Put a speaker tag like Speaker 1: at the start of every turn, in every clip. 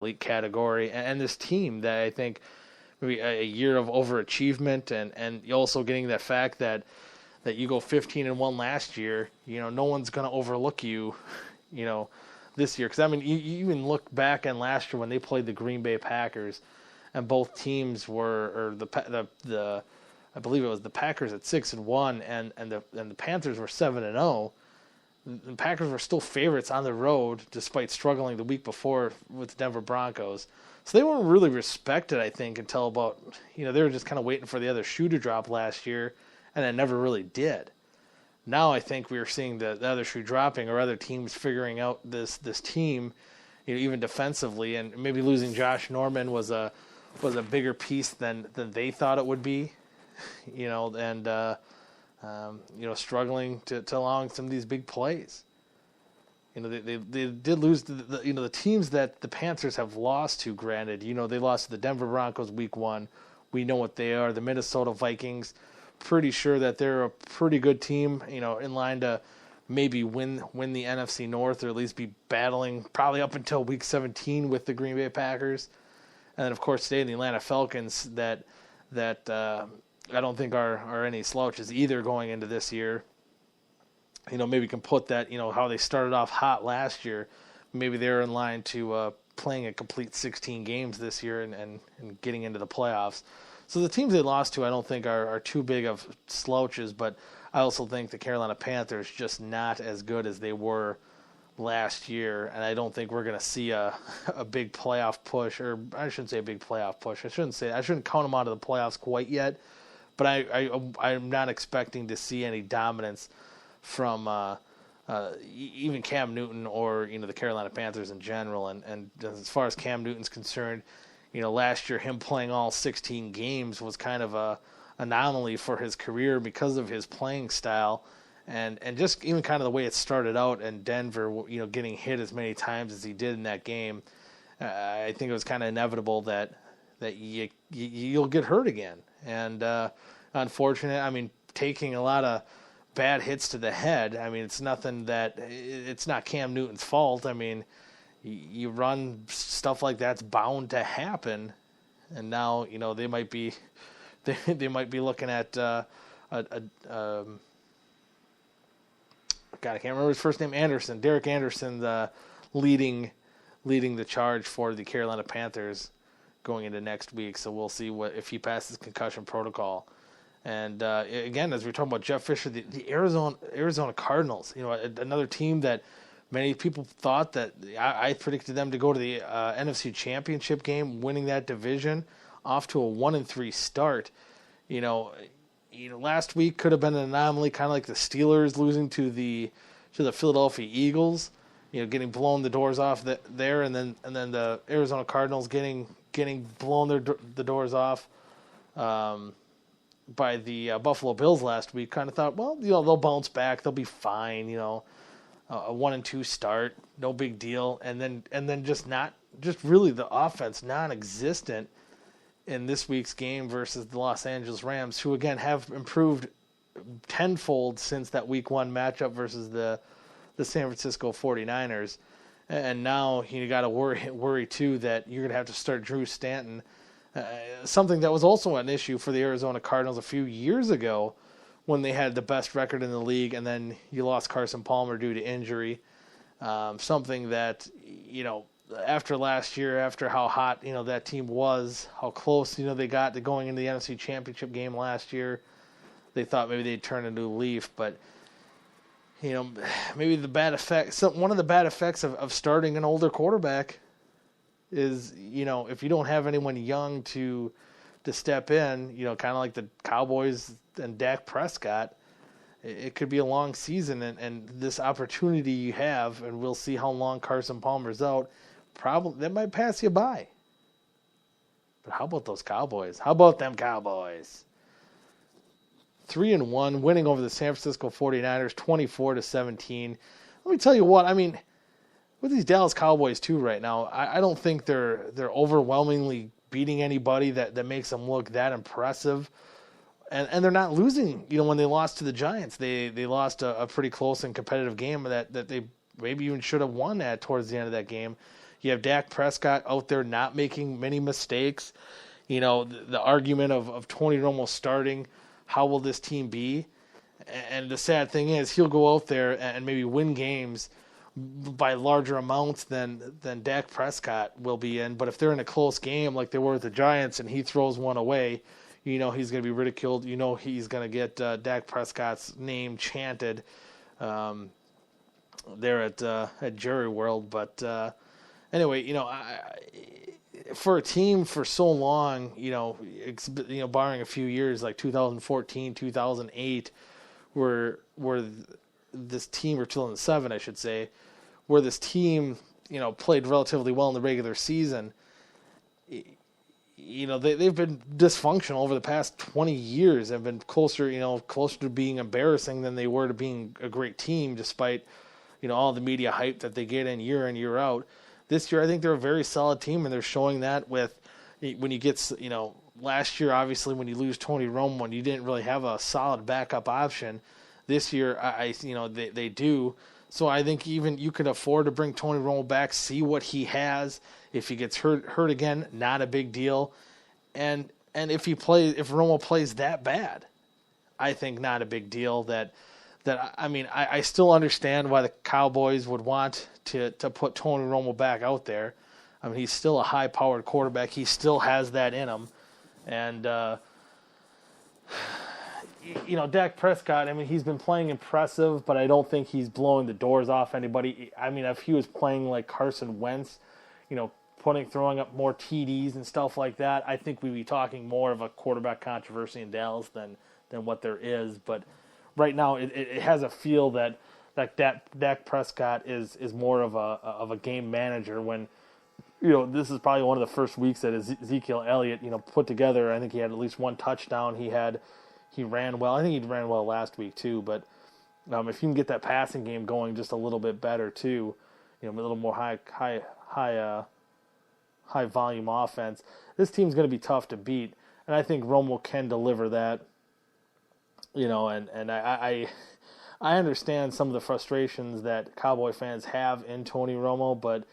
Speaker 1: elite category, and this team that I think maybe a year of overachievement, and you also getting that fact that you go 15-1 last year. No one's going to overlook you. You know, this year, because I mean, you even look back on last year when they played the Green Bay Packers, and both teams were, or the I believe it was the Packers at 6-1, and the Panthers were 7-0. The Packers were still favorites on the road despite struggling the week before with the Denver Broncos. So they weren't really respected, I think, until about, they were just kind of waiting for the other shoe to drop last year, and it never really did. Now I think we are seeing the other shoe dropping, or other teams figuring out this team, even defensively, and maybe losing Josh Norman was a bigger piece than they thought it would be, and struggling to along some of these big plays. They did lose the teams that the Panthers have lost to. Granted, they lost to the Denver Broncos week 1. We know what they are. The Minnesota Vikings, pretty sure that they're a pretty good team. In line to maybe win the NFC North, or at least be battling probably up until week 17 with the Green Bay Packers. And then of course today the Atlanta Falcons that I don't think are any slouches either going into this year. Maybe we can put that, how they started off hot last year. Maybe they're in line to playing a complete 16 games this year and getting into the playoffs. So the teams they lost to I don't think are too big of slouches, but I also think the Carolina Panthers just not as good as they were last year, and I don't think we're going to see a big playoff push, or I shouldn't say a big playoff push. I shouldn't count them out of the playoffs quite yet, but I'm not expecting to see any dominance from even Cam Newton or the Carolina Panthers in general. And as far as Cam Newton's concerned, last year him playing all 16 games was kind of a anomaly for his career because of his playing style, and just even kind of the way it started out in Denver, getting hit as many times as he did in that game. I think it was kind of inevitable that you'll get hurt again, and unfortunate. I mean, taking a lot of bad hits to the head. I mean, it's not Cam Newton's fault. I mean, you run stuff like that's bound to happen, and now they might be looking at God, I can't remember his first name. Derek Anderson, leading the charge for the Carolina Panthers going into next week. So we'll see if he passes concussion protocol. And again, as we're talking about Jeff Fisher, the Arizona Cardinals, another team that many people thought that I predicted them to go to the NFC Championship game, winning that division, off to a 1-3 start. Last week could have been an anomaly, kind of like the Steelers losing to the Philadelphia Eagles, getting blown the doors off there, and then the Arizona Cardinals getting blown the doors off by the Buffalo Bills last week. Kind of thought, well, they'll bounce back, they'll be fine, a 1-2 start, no big deal, and then just really the offense non-existent in this week's game versus the Los Angeles Rams, who again have improved tenfold since that week 1 matchup versus the San Francisco 49ers. And now you got to worry too that you're going to have to start Drew Stanton, something that was also an issue for the Arizona Cardinals a few years ago when they had the best record in the league, and then you lost Carson Palmer due to injury. Something that, after last year, after how hot, that team was, how close, they got to going into the NFC Championship game last year, they thought maybe they'd turn a new leaf. But, maybe the bad effect, one of the bad effects of starting an older quarterback is, if you don't have anyone young to step in, kind of like the Cowboys and Dak Prescott, it could be a long season, and this opportunity you have, and we'll see how long Carson Palmer's out, probably that might pass you by. But how about those Cowboys? How about them Cowboys? 3-1, winning over the San Francisco 49ers, 24-17. Let me tell you what, I mean, with these Dallas Cowboys too right now, I don't think they're overwhelmingly beating anybody that makes them look that impressive. And they're not losing, when they lost to the Giants. They lost a pretty close and competitive game that they maybe even should have won at towards the end of that game. You have Dak Prescott out there not making many mistakes. You know, the argument of Tony Romo starting, how will this team be? And the sad thing is he'll go out there and maybe win games by larger amounts than Dak Prescott will be in. But if they're in a close game like they were with the Giants and he throws one away, you know he's going to be ridiculed. You know he's going to get Dak Prescott's name chanted there at Jerry World. But anyway, you know, for a team for so long, you know, barring a few years like 2014, 2008, where this team, or 2007, I should say, where this team, you know, played relatively well in the regular season. You know, they've been dysfunctional over the past 20 years. Have been closer to being embarrassing than they were to being a great team, despite, you know, all the media hype that they get in year out. This year, I think they're a very solid team, and they're showing that with when you get, you know, last year, obviously, when you lose Tony Romo and you didn't really have a solid backup option. This year, they do. So I think even you could afford to bring Tony Romo back, see what he has. If he gets hurt again, not a big deal. And if Romo plays that bad, I think not a big deal. I still understand why the Cowboys would want to put Tony Romo back out there. I mean, he's still a high-powered quarterback. He still has that in him. And, you know, Dak Prescott, I mean, he's been playing impressive, but I don't think he's blowing the doors off anybody. I mean, if he was playing like Carson Wentz, you know, throwing up more TDs and stuff like that, I think we'd be talking more of a quarterback controversy in Dallas than what there is. But right now, it has a feel that Dak Prescott is more of a game manager when, you know, this is probably one of the first weeks that Ezekiel Elliott, you know, put together. I think he had at least one touchdown. He ran well. I think he ran well last week too. But if you can get that passing game going just a little bit better too, you know, a little more high volume offense, this team's going to be tough to beat. And I think Romo can deliver that. You know, and I understand some of the frustrations that Cowboy fans have in Tony Romo, but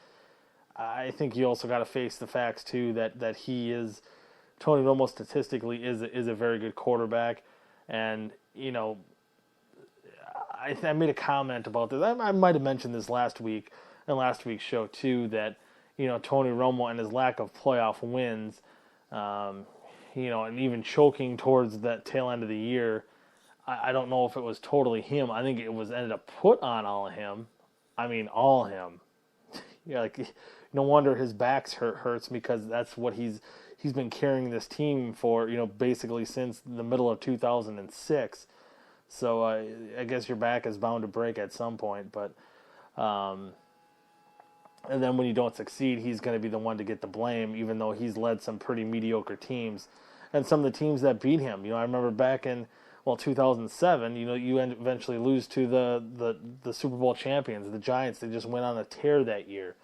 Speaker 1: I think you also got to face the facts too that Tony Romo statistically is a very good quarterback. And, you know, I made a comment about this. I might have mentioned this last week's show too, that, you know, Tony Romo and his lack of playoff wins, you know, and even choking towards that tail end of the year, I don't know if it was totally him. I think it was ended up put on all of him. I mean, all him. Yeah, like, no wonder his back's hurts, because that's what he's been carrying this team for, you know, basically since the middle of 2006. So I guess your back is bound to break at some point. But and then when you don't succeed, he's going to be the one to get the blame, even though he's led some pretty mediocre teams and some of the teams that beat him. You know, I remember back in 2007. You know, you eventually lose to the Super Bowl champions, the Giants. They just went on a tear that year.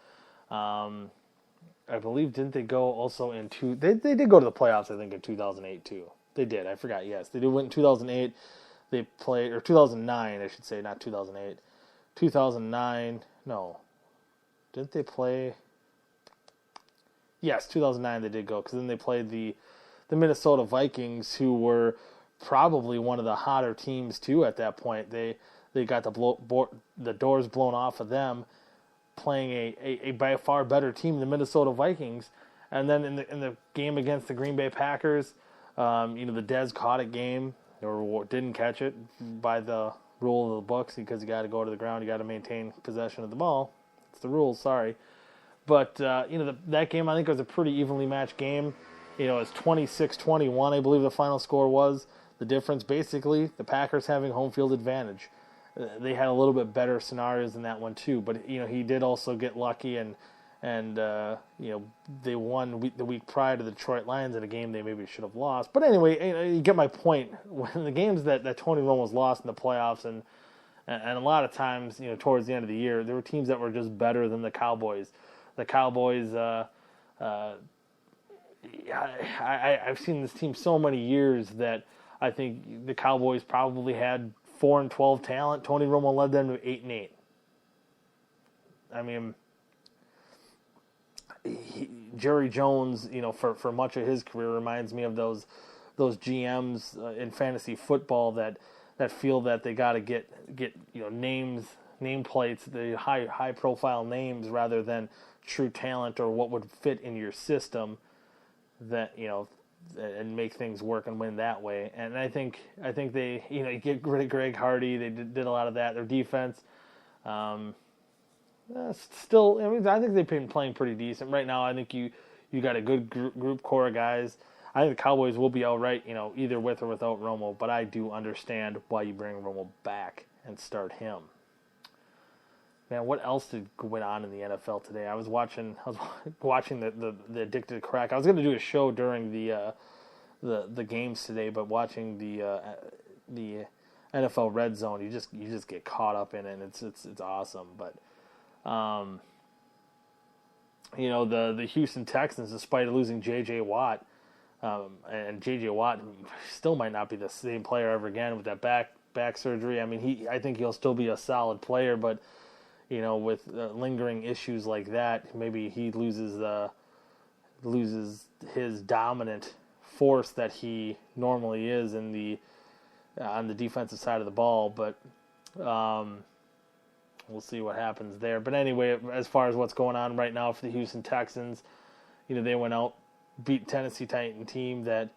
Speaker 1: I believe, didn't they go also into... They did go to the playoffs, I think, in 2008, too. They did, I forgot, yes. They did win in 2008. They played... Or 2009, I should say, not 2008. 2009... No. Didn't they play... Yes, 2009 they did go, because then they played the Minnesota Vikings, who were probably one of the hotter teams, too, at that point. They got the doors blown off of them, playing a by far better team, the Minnesota Vikings. And then in the game against the Green Bay Packers, you know, the Dez caught a game or didn't catch it by the rule of the books, because you got to go to the ground, you got to maintain possession of the ball. It's the rules, sorry. But you know, that game, I think, was a pretty evenly matched game. You know, it's 26-21, I believe the final score was. The difference, basically, the Packers having home field advantage. They had a little bit better scenarios than that one too, but, you know, he did also get lucky, and you know, they won the week prior to the Detroit Lions in a game they maybe should have lost. But anyway, you get my point. When the games that Tony Romo's lost in the playoffs, and a lot of times, you know, towards the end of the year, there were teams that were just better than the Cowboys. The Cowboys, I've seen this team so many years that I think the Cowboys probably had 4-12 talent. Tony Romo led them to 8-8. I mean, Jerry Jones, for much of his career reminds me of those GMs in fantasy football that feel that they got to get nameplates, the high profile names rather than true talent or what would fit in your system, that and make things work and win that way. And I think they you get rid of Greg Hardy. They did a lot of that. Their defense. Still, I think they've been playing pretty decent right now. I think you got a good group core of guys. I think the Cowboys will be all right, either with or without Romo. But I do understand why you bring Romo back and start him. Man, what else went on in the NFL today? I was watching the Addicted to Crack. I was going to do a show during the games today, but watching the NFL Red Zone, you just get caught up in it, and it's awesome. But the Houston Texans, despite losing J.J. Watt, and J.J. Watt still might not be the same player ever again with that back surgery. I mean, I think he'll still be a solid player, but with lingering issues like that, maybe he loses his dominant force that he normally is in on the defensive side of the ball. But we'll see what happens there. But anyway, as far as what's going on right now for the Houston Texans, they went out, beat Tennessee Titan team that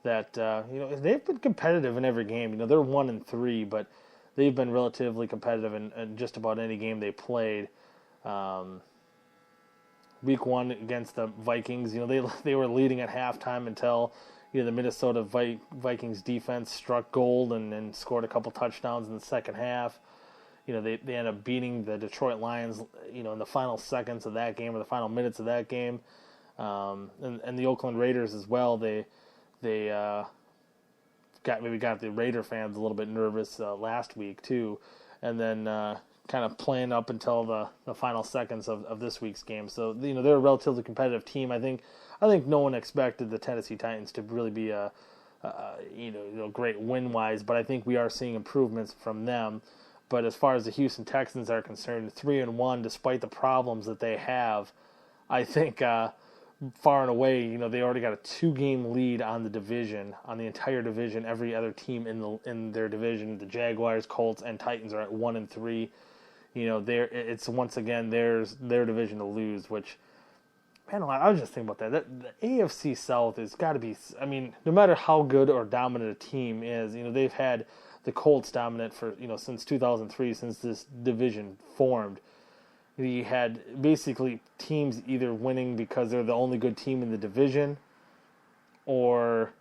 Speaker 1: they've been competitive in every game. They're 1-3, but they've been relatively competitive in just about any game they played. Week 1 against the Vikings, they were leading at halftime until the Minnesota Vikings defense struck gold and scored a couple touchdowns in the second half. They ended up beating the Detroit Lions, in the final seconds of that game or the final minutes of that game, and the Oakland Raiders as well. They got the Raider fans a little bit nervous last week too, and then kind of playing up until the final seconds of this week's game. So they're a relatively competitive team. I think no one expected the Tennessee Titans to really be a great win wise, but I think we are seeing improvements from them. But as far as the Houston Texans are concerned, 3-1 despite the problems that they have, I think. Far and away, they already got a 2-game lead on the division, on the entire division. Every other team in their division, the Jaguars, Colts, and Titans are at 1-3. It's once again their division to lose. Which, man, I was just thinking about that. The AFC South has got to be. I mean, no matter how good or dominant a team is, they've had the Colts dominant for since 2003, since this division formed. You had basically teams either winning because they're the only good team in the division, or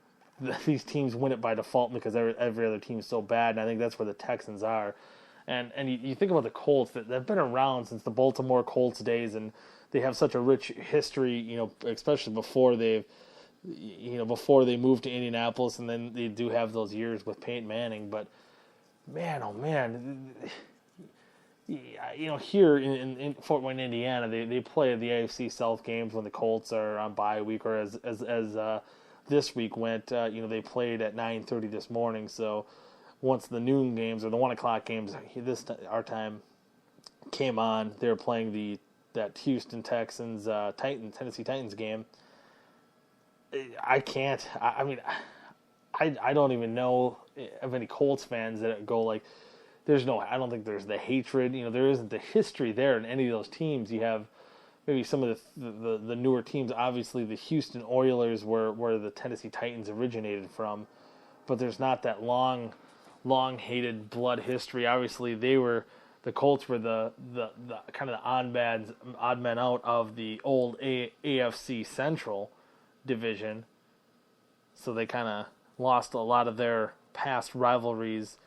Speaker 1: these teams win it by default because every other team is so bad. And I think that's where the Texans are. And you think about the Colts, that they've been around since the Baltimore Colts days, and they have such a rich history, especially before they moved to Indianapolis, and then they do have those years with Peyton Manning. But man, oh man. Here in Fort Wayne, Indiana, they play the AFC South games when the Colts are on bye week, or as this week went. They played at 9:30 this morning. So once the noon games or the 1:00 games our time came on, they were playing that Houston Texans Tennessee Titans game. I can't. I don't even know of any Colts fans that go like. I don't think there's the hatred. There isn't the history there in any of those teams. You have maybe some of the newer teams. Obviously, the Houston Oilers where the Tennessee Titans originated from, but there's not that long hated blood history. Obviously, the Colts were the kind of the odd men out of the old AFC Central division, so they kind of lost a lot of their past rivalries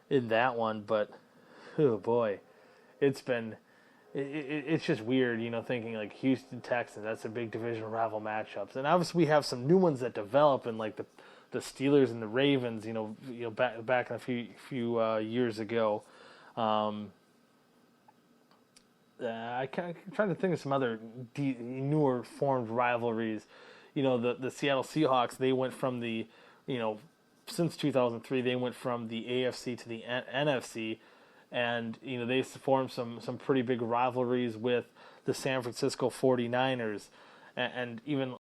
Speaker 1: in that one. But oh boy, it's just weird, thinking like Houston Texans, that's a big divisional rival matchups, and obviously we have some new ones that develop in like the Steelers and the Ravens, back in a few years ago. I'm trying to think of some other newer formed rivalries. The Seattle Seahawks, they went from since 2003, they went from the AFC to the NFC, and they formed some pretty big rivalries with the San Francisco 49ers. and even